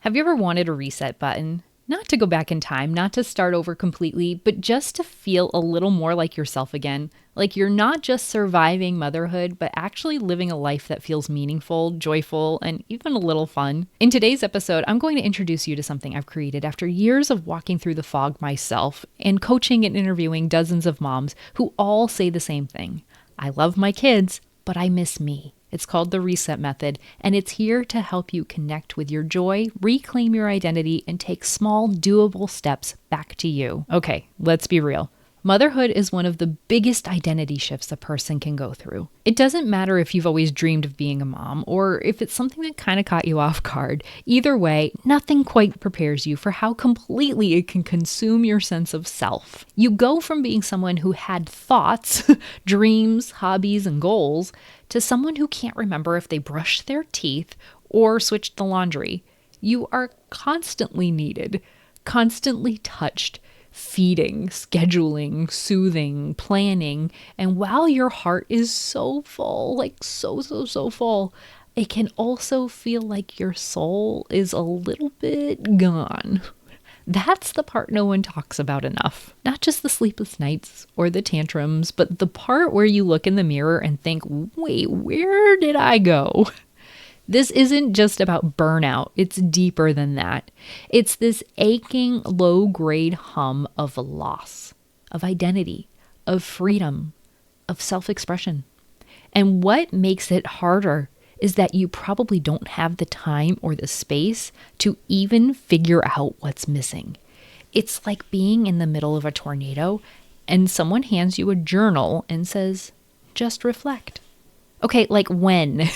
Have you ever wanted a reset button? Not to go back in time, not to start over completely, but just to feel a little more like yourself again. Like you're not just surviving motherhood, but actually living a life that feels meaningful, joyful, and even a little fun. In today's episode, I'm going to introduce you to something I've created after years of walking through the fog myself and coaching and interviewing dozens of moms who all say the same thing. I love my kids, but I miss me. It's called the Reset Method, and it's here to help you connect with your joy, reclaim your identity, and take small, doable steps back to you. Okay, let's be real. Motherhood is one of the biggest identity shifts a person can go through. It doesn't matter if you've always dreamed of being a mom or if it's something that kind of caught you off guard. Either way, nothing quite prepares you for how completely it can consume your sense of self. You go from being someone who had thoughts, dreams, hobbies, and goals to someone who can't remember if they brushed their teeth or switched the laundry. You are constantly needed, constantly touched, feeding, scheduling, soothing, planning. And while your heart is so full, like so full, it can also feel like your soul is a little bit gone. That's the part no one talks about enough. Not just the sleepless nights or the tantrums, but the part where you look in the mirror and think, wait, where did I go? This isn't just about burnout. It's deeper than that. It's this aching, low-grade hum of loss, of identity, of freedom, of self-expression. And what makes it harder is that you probably don't have the time or the space to even figure out what's missing. It's like being in the middle of a tornado and someone hands you a journal and says, just reflect. Okay, like when?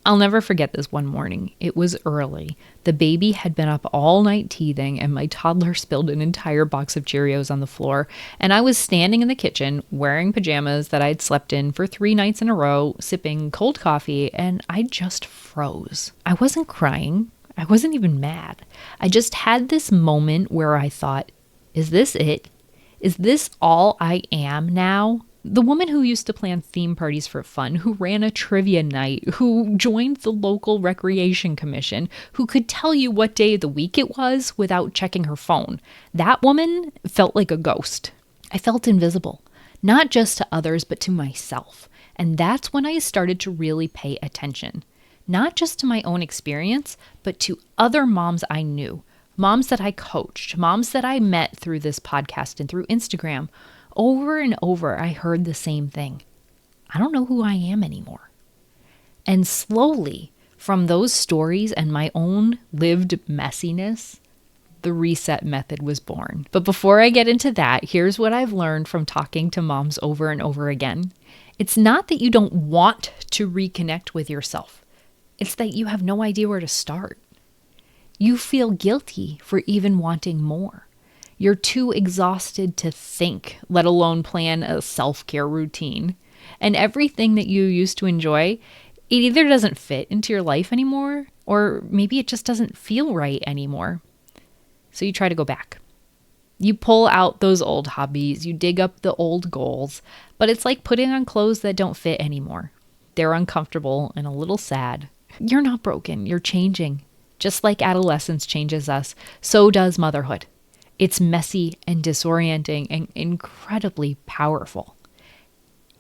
I'll never forget this one morning. It was early. The baby had been up all night teething and my toddler spilled an entire box of Cheerios on the floor. And I was standing in the kitchen wearing pajamas that I'd slept in for 3 nights in a row, sipping cold coffee, and I just froze. I wasn't crying. I wasn't even mad. I just had this moment where I thought, is this it? Is this all I am now? The woman who used to plan theme parties for fun, who ran a trivia night, who joined the local recreation commission, who could tell you what day of the week it was without checking her phone. That woman felt like a ghost. I felt invisible, not just to others, but to myself. And that's when I started to really pay attention, not just to my own experience, but to other moms I knew, moms that I coached, moms that I met through this podcast and through Instagram. Over and over, I heard the same thing. I don't know who I am anymore. And slowly, from those stories and my own lived messiness, the Reset Method was born. But before I get into that, here's what I've learned from talking to moms over and over again. It's not that you don't want to reconnect with yourself. It's that you have no idea where to start. You feel guilty for even wanting more. You're too exhausted to think, let alone plan a self-care routine. And everything that you used to enjoy, it either doesn't fit into your life anymore, or maybe it just doesn't feel right anymore. So you try to go back. You pull out those old hobbies, you dig up the old goals, but it's like putting on clothes that don't fit anymore. They're uncomfortable and a little sad. You're not broken, you're changing. Just like adolescence changes us, so does motherhood. It's messy and disorienting and incredibly powerful.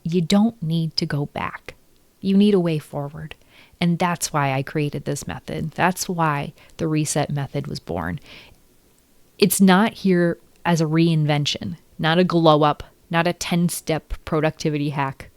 You don't need to go back. You need a way forward. And that's why I created this method. That's why the Reset Method was born. It's not here as a reinvention, not a glow up, not a 10-step productivity hack.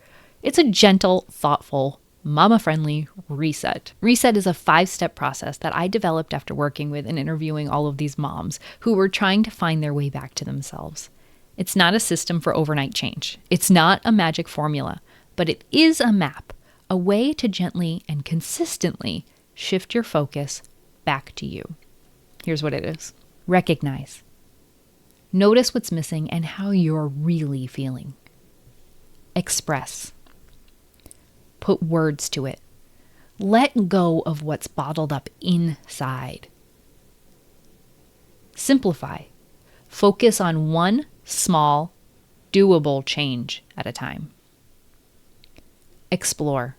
It's a gentle, thoughtful, mama-friendly reset. Reset is a 5-step process that I developed after working with and interviewing all of these moms who were trying to find their way back to themselves. It's not a system for overnight change. It's not a magic formula, but it is a map, a way to gently and consistently shift your focus back to you. Here's what it is. Recognize. Notice what's missing and how you're really feeling. Express. Put words to it. Let go of what's bottled up inside. Simplify. Focus on one small, doable change at a time. Explore.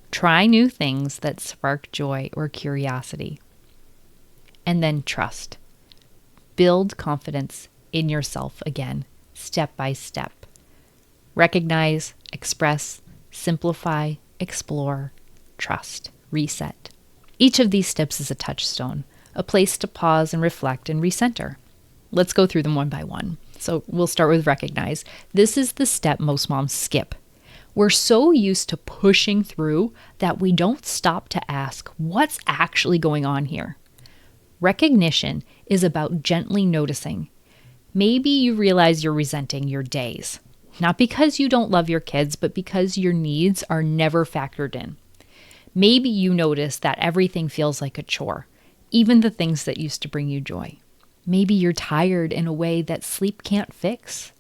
Try new things that spark joy or curiosity. And then trust. Build confidence in yourself again, step by step. Recognize, express, simplify, explore, trust, reset. Each of these steps is a touchstone, a place to pause and reflect and recenter. Let's go through them one by one. So we'll start with recognize. This is the step most moms skip. We're so used to pushing through that we don't stop to ask, what's actually going on here? Recognition is about gently noticing. Maybe you realize you're resenting your days. Not because you don't love your kids, but because your needs are never factored in. Maybe you notice that everything feels like a chore, even the things that used to bring you joy. Maybe you're tired in a way that sleep can't fix.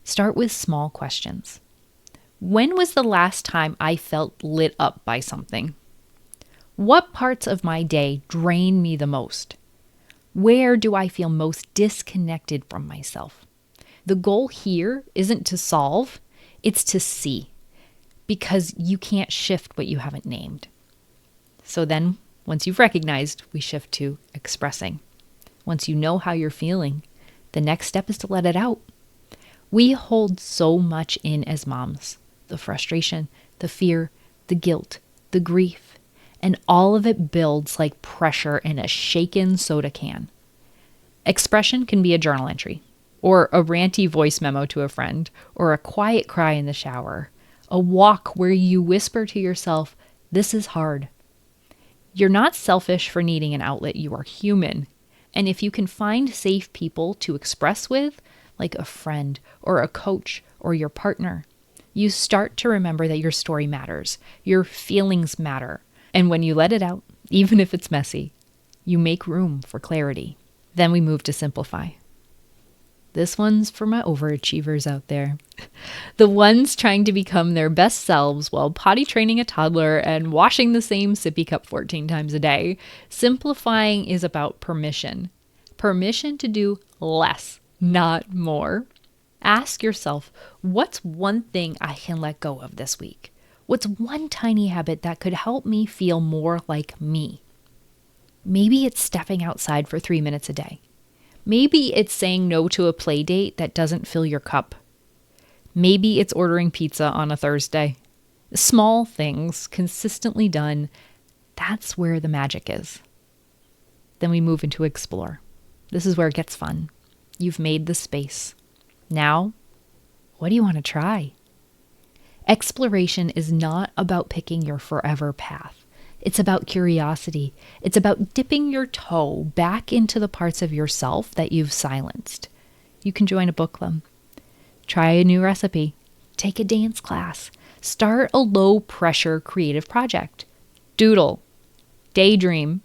Start with small questions. When was the last time I felt lit up by something? What parts of my day drain me the most? Where do I feel most disconnected from myself? The goal here isn't to solve, it's to see, because you can't shift what you haven't named. So then, once you've recognized, we shift to expressing. Once you know how you're feeling, the next step is to let it out. We hold so much in as moms, the frustration, the fear, the guilt, the grief, and all of it builds like pressure in a shaken soda can. Expression can be a journal entry, or a ranty voice memo to a friend, or a quiet cry in the shower, a walk where you whisper to yourself, "This is hard." You're not selfish for needing an outlet, you are human. And if you can find safe people to express with, like a friend or a coach or your partner, you start to remember that your story matters, your feelings matter. And when you let it out, even if it's messy, you make room for clarity. Then we move to simplify. This one's for my overachievers out there. The ones trying to become their best selves while potty training a toddler and washing the same sippy cup 14 times a day. Simplifying is about permission. Permission to do less, not more. Ask yourself, what's one thing I can let go of this week? What's one tiny habit that could help me feel more like me? Maybe it's stepping outside for 3 minutes a day. Maybe it's saying no to a play date that doesn't fill your cup. Maybe it's ordering pizza on a Thursday. Small things, consistently done, that's where the magic is. Then we move into explore. This is where it gets fun. You've made the space. Now, what do you want to try? Exploration is not about picking your forever path. It's about curiosity. It's about dipping your toe back into the parts of yourself that you've silenced. You can join a book club. Try a new recipe. Take a dance class. Start a low-pressure creative project. Doodle. Daydream.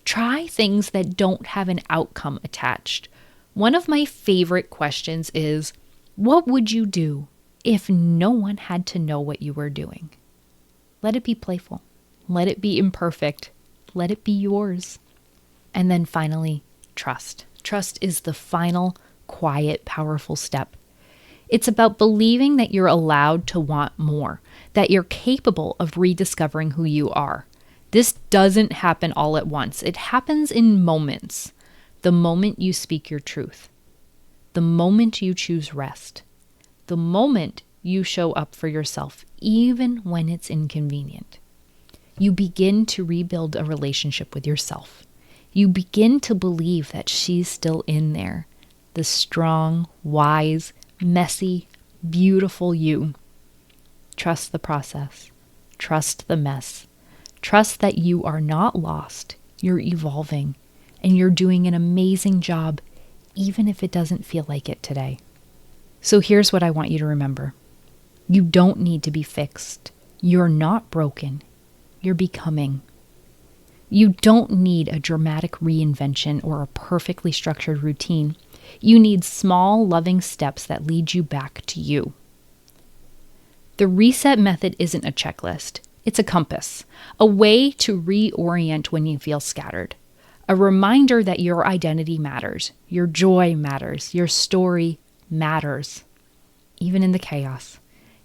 Try things that don't have an outcome attached. One of my favorite questions is, what would you do if no one had to know what you were doing? Let it be playful. Let it be imperfect. Let it be yours. And then finally, trust. Trust is the final, quiet, powerful step. It's about believing that you're allowed to want more, that you're capable of rediscovering who you are. This doesn't happen all at once. It happens in moments. The moment you speak your truth. The moment you choose rest. The moment you show up for yourself, even when it's inconvenient. You begin to rebuild a relationship with yourself. You begin to believe that she's still in there. The strong, wise, messy, beautiful you. Trust the process. Trust the mess. Trust that you are not lost. You're evolving. And you're doing an amazing job, even if it doesn't feel like it today. So here's what I want you to remember. You don't need to be fixed. You're not broken. You're becoming. You don't need a dramatic reinvention or a perfectly structured routine. You need small, loving steps that lead you back to you. The reset method isn't a checklist. It's a compass, a way to reorient when you feel scattered, a reminder that your identity matters, your joy matters, your story matters, even in the chaos,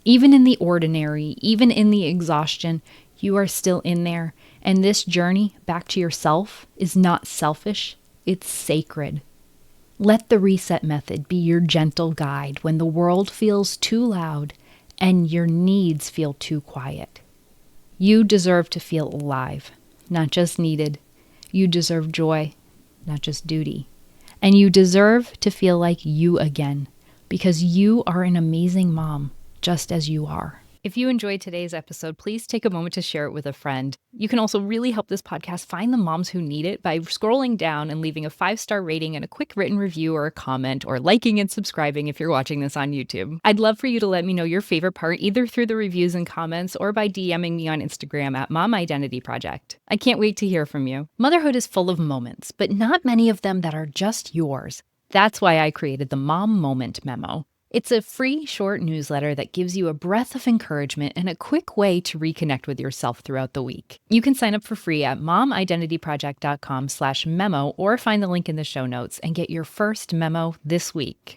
even in the ordinary, even in the exhaustion. You are still in there, And this journey back to yourself is not selfish, it's sacred. Let the reset method be your gentle guide when the world feels too loud and your needs feel too quiet. You deserve to feel alive, not just needed. You deserve joy, not just duty. And you deserve to feel like you again, because you are an amazing mom, just as you are. If you enjoyed today's episode, please take a moment to share it with a friend. You can also really help this podcast find the moms who need it by scrolling down and leaving a 5-star rating and a quick written review or a comment, or liking and subscribing if you're watching this on YouTube. I'd love for you to let me know your favorite part either through the reviews and comments or by DMing me on Instagram at Mom Identity Project. I can't wait to hear from you. Motherhood is full of moments, but not many of them that are just yours. That's why I created the Mom Moment Memo. It's a free, short newsletter that gives you a breath of encouragement and a quick way to reconnect with yourself throughout the week. You can sign up for free at momidentityproject.com/memo or find the link in the show notes and get your first memo this week.